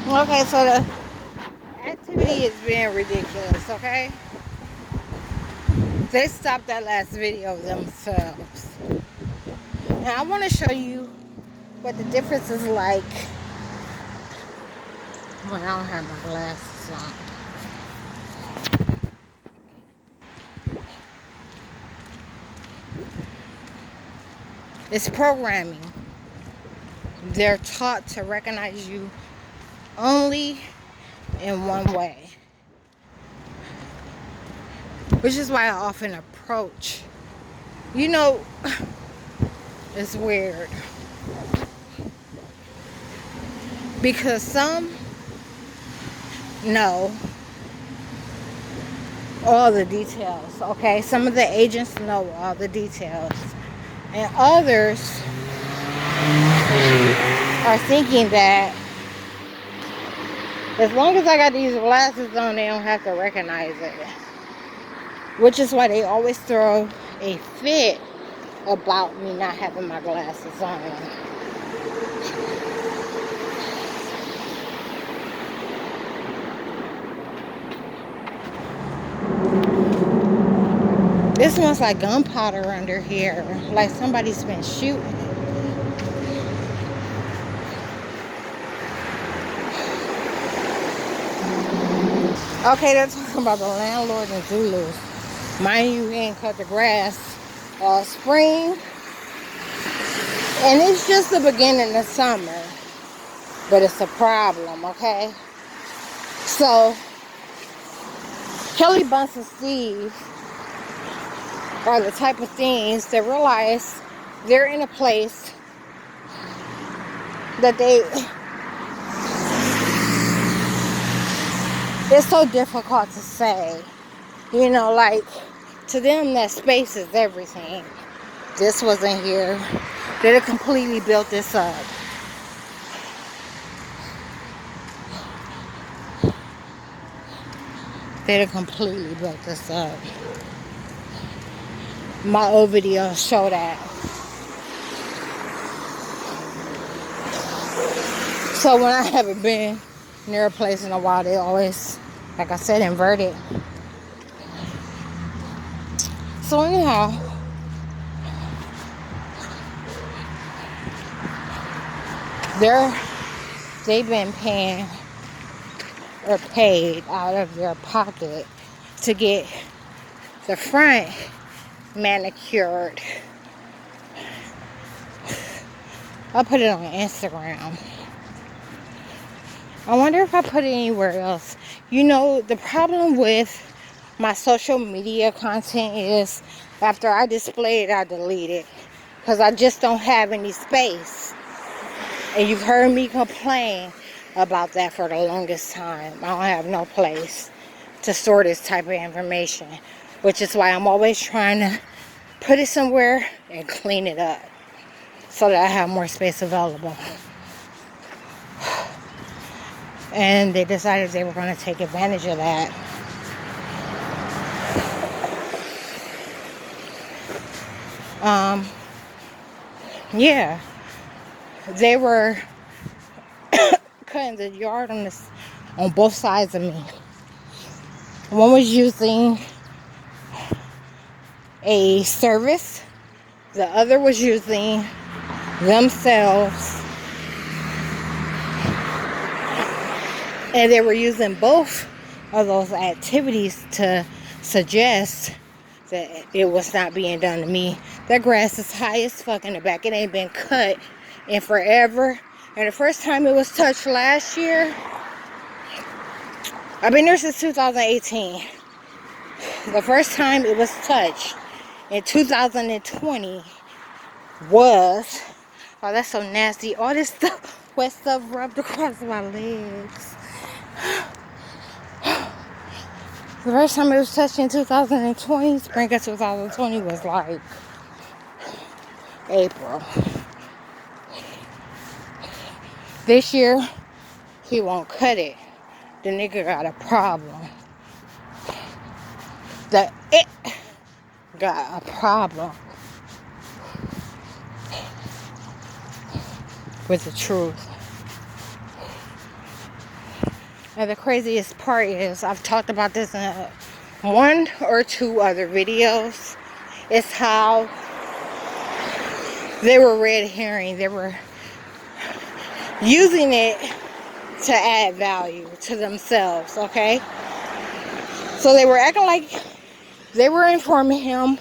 Okay, so the activity is being ridiculous, okay? They stopped that last video themselves. And I want to show you what the difference is like when I don't have my glasses on. It's programming. They're taught to recognize you only in one way, which is why I often approach. You know, it's weird because some know all the details, okay? Some of the agents know all the details, and others are thinking that as long as I got these glasses on, they don't have to recognize it. Which is why they always throw a fit about me not having my glasses on. This smells like gunpowder under here, like somebody's been shooting. Okay, they're talking about the landlord in Zulu. Mind you, he ain't cut the grass all spring. And it's just the beginning of summer. But it's a problem, okay? So, Kelly Bunce and Steve are the type of things that realize they're in a place that it's so difficult to say. You know, like, to them, that space is everything. This wasn't here. They'd have completely built this up. They'd have completely built this up. My old videos show that. So when I haven't been near a place in a while, they always, like I said, inverted. So anyhow, they've been paying or paid out of their pocket to get the front manicured. I'll put it on Instagram. I wonder if I put it anywhere else. You know, the problem with my social media content is after I display it, I delete it. Because I just don't have any space. And you've heard me complain about that for the longest time. I don't have no place to store this type of information. Which is why I'm always trying to put it somewhere and clean it up. So that I have more space available. And they decided they were going to take advantage of that. Yeah. They were cutting the yard on both sides of me. One was using a service. The other was using themselves. And they were using both of those activities to suggest that it was not being done to me. That grass is high as fuck in the back. It ain't been cut in forever. And the first time it was touched last year, I've been there since 2018. The first time it was touched in 2020 was, oh, that's so nasty. All this stuff, wet stuff rubbed across my legs. The first time it was touched in 2020, spring of 2020 was like April. This year, he won't cut it. The nigga got a problem. It got a problem with the truth. And the craziest part is, I've talked about this in one or two other videos, it's how they were red herring. They were using it to add value to themselves, okay? So they were acting like they were informing him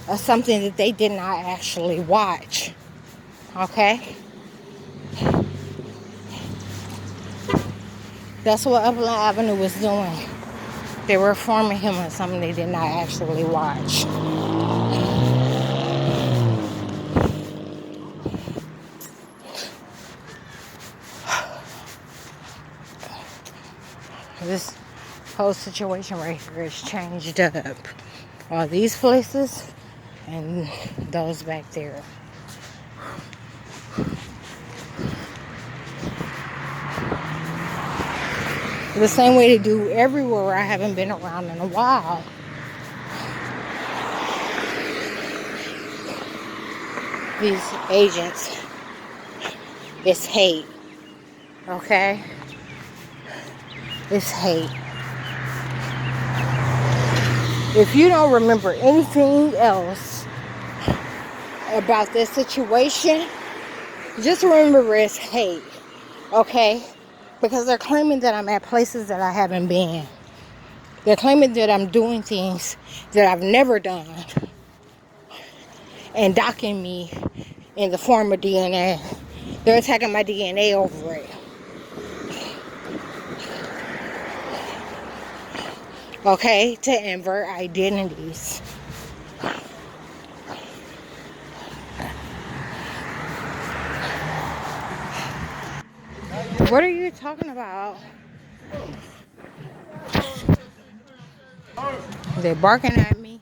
of something that they did not actually watch, okay? That's what Upland Avenue was doing. They were informing him of something they did not actually watch. This whole situation right here is changed up. All these places and those back there. The same way they do everywhere where I haven't been around in a while. These agents, it's hate, okay? It's hate. If you don't remember anything else about this situation, just remember it's hate, okay? Because they're claiming that I'm at places that I haven't been. They're claiming that I'm doing things that I've never done. And docking me in the form of DNA. They're attacking my DNA over it. Okay? To invert identities. What are you talking about? They're barking at me.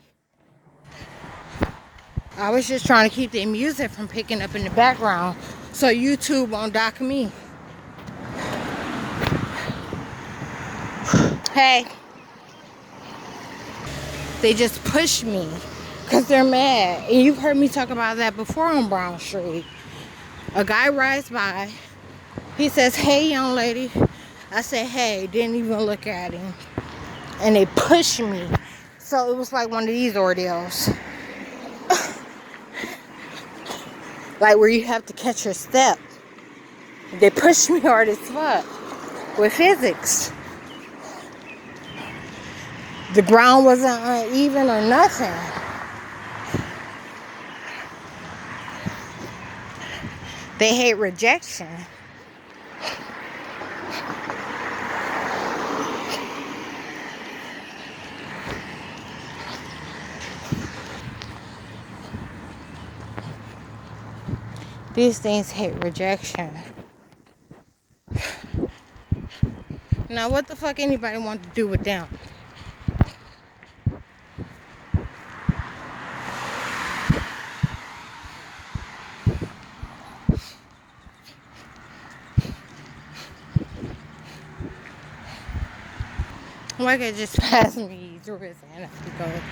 I was just trying to keep the music from picking up in the background so YouTube won't dock me. Hey. They just push me because they're mad. And you've heard me talk about that before on Brown Street. A guy rides by. He says, "Hey, young lady." I said, "Hey." Didn't even look at him. And they pushed me. So it was like one of these ordeals. Like where you have to catch your step. They pushed me hard as fuck with physics. The ground wasn't uneven or nothing. They hate rejection. These things hate rejection. Now, what the fuck anybody want to do with them? Why can't just pass me through his hand because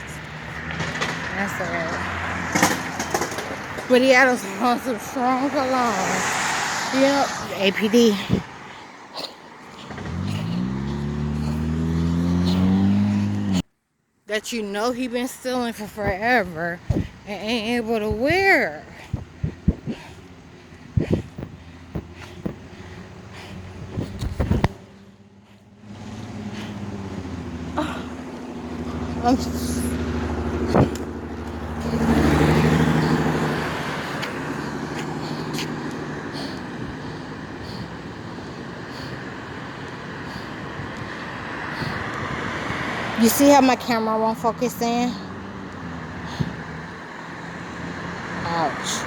that's alright. But he had us on some strong cologne. Yep, APD. That you know he been stealing for forever and ain't able to wear. You see how my camera won't focus in? Ouch.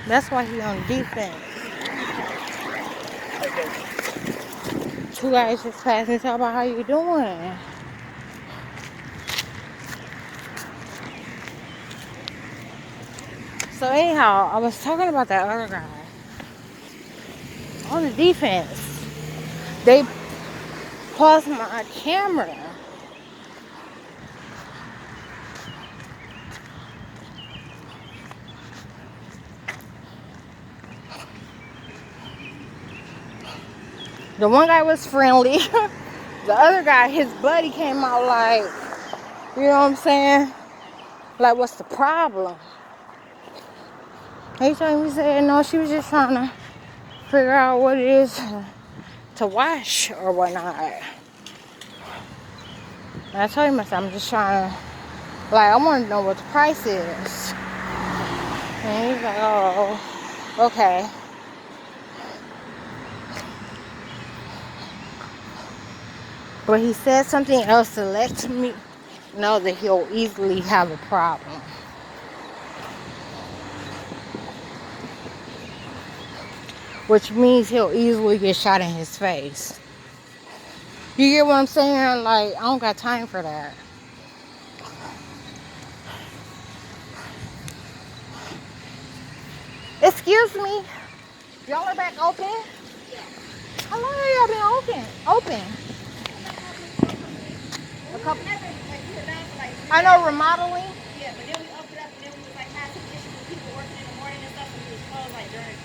That's why he on defense. Two guys just passing and talk about how you doing. So anyhow, I was talking about that other guy on the defense. They paused my camera. The one guy was friendly. The other guy, his buddy, came out like, you know what I'm saying? Like, what's the problem? He told me, he said, no, she was just trying to figure out what it is to wash or whatnot. And I told him, I said, I'm just trying to, like, I want to know what the price is. And he's like, oh, okay. But he said something else to let me know that he'll easily have a problem. Which means he'll easily get shot in his face. You get what I'm saying? Like, I don't got time for that. Excuse me. Y'all are back open? Yeah. How long have y'all been open? A couple. I know remodeling. Yeah, but then we opened up and then we was like had some issues with people working in the morning and stuff, and we was closed like during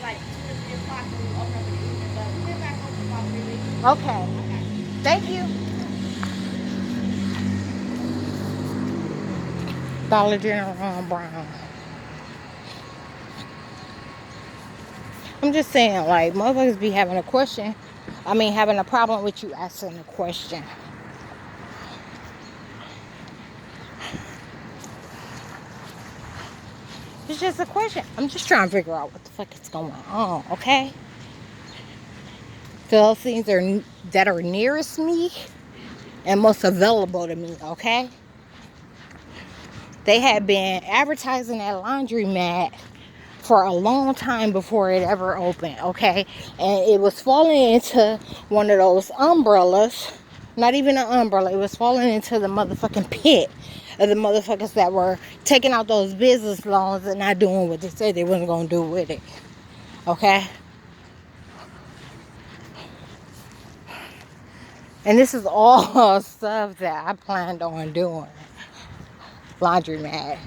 like 2 or 3 o'clock when we opened up in the evening. But we've been back open about 3 weeks. Okay. Thank you. Dollar General on Brown. I'm just saying, like, motherfuckers be having a question. I mean, having a problem with you asking a question. It's just a question. I'm just trying to figure out what the fuck is going on, okay? Those things that are nearest me and most available to me, okay? They had been advertising that laundromat for a long time before it ever opened, okay? And it was falling into one of those umbrellas. Not even an umbrella. It was falling into the motherfucking pit of the motherfuckers that were taking out those business loans and not doing what they said they wasn't going to do with it, okay? And this is all stuff that I planned on doing. Laundromat,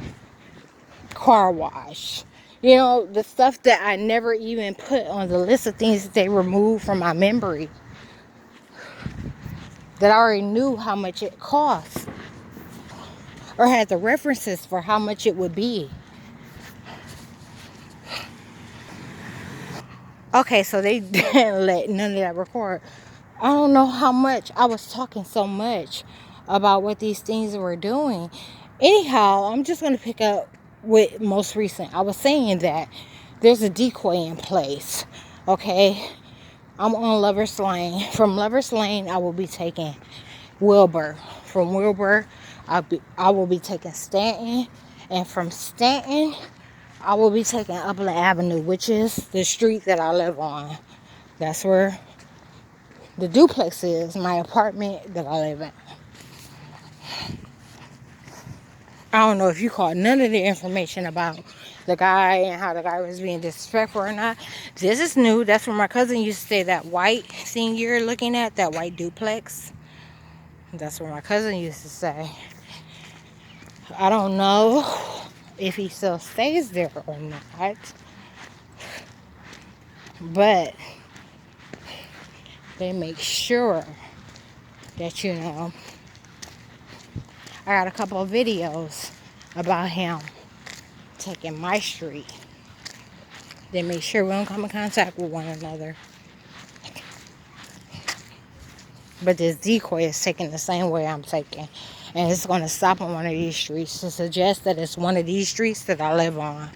car wash, you know, the stuff that I never even put on the list of things that they removed from my memory, that I already knew how much it cost or had the references for how much it would be. Okay, so they didn't let none of that record. I don't know how much I was talking so much about what these things were doing. Anyhow, I'm just going to pick up with most recent. I was saying that there's a decoy in place. Okay, I'm on Lover's Lane. From Lover's Lane, I will be taking Wilbur. From Wilbur, I will be taking Stanton. And from Stanton, I will be taking Upland Avenue, which is the street that I live on. That's where the duplex is, my apartment that I live in. I don't know if you caught none of the information about the guy and how the guy was being disrespectful or not. This is new. That's where my cousin used to stay, that white thing you're looking at, that white duplex. That's where my cousin used to stay. I don't know if he still stays there or not. But they make sure that, you know, I got a couple of videos about him taking my street. They make sure we don't come in contact with one another. But this decoy is taking the same way I'm taking. And it's going to stop on one of these streets to suggest that it's one of these streets that I live on.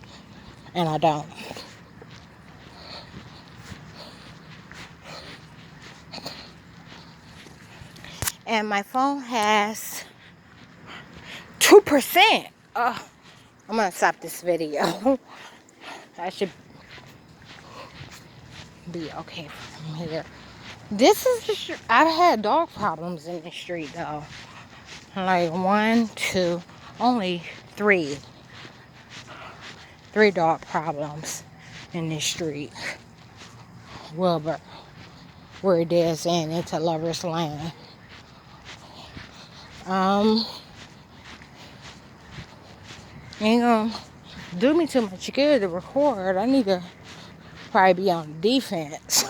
And I don't. And my phone has 2%. I'm going to stop this video. I should be okay from here. This is the street. I've had dog problems in the street, though. Like 1, 2, only 3. 3 dog problems in this street. Wilbur. we're dead end into Lover's Lane. Ain't gonna do me too much good to record. I need to probably be on defense.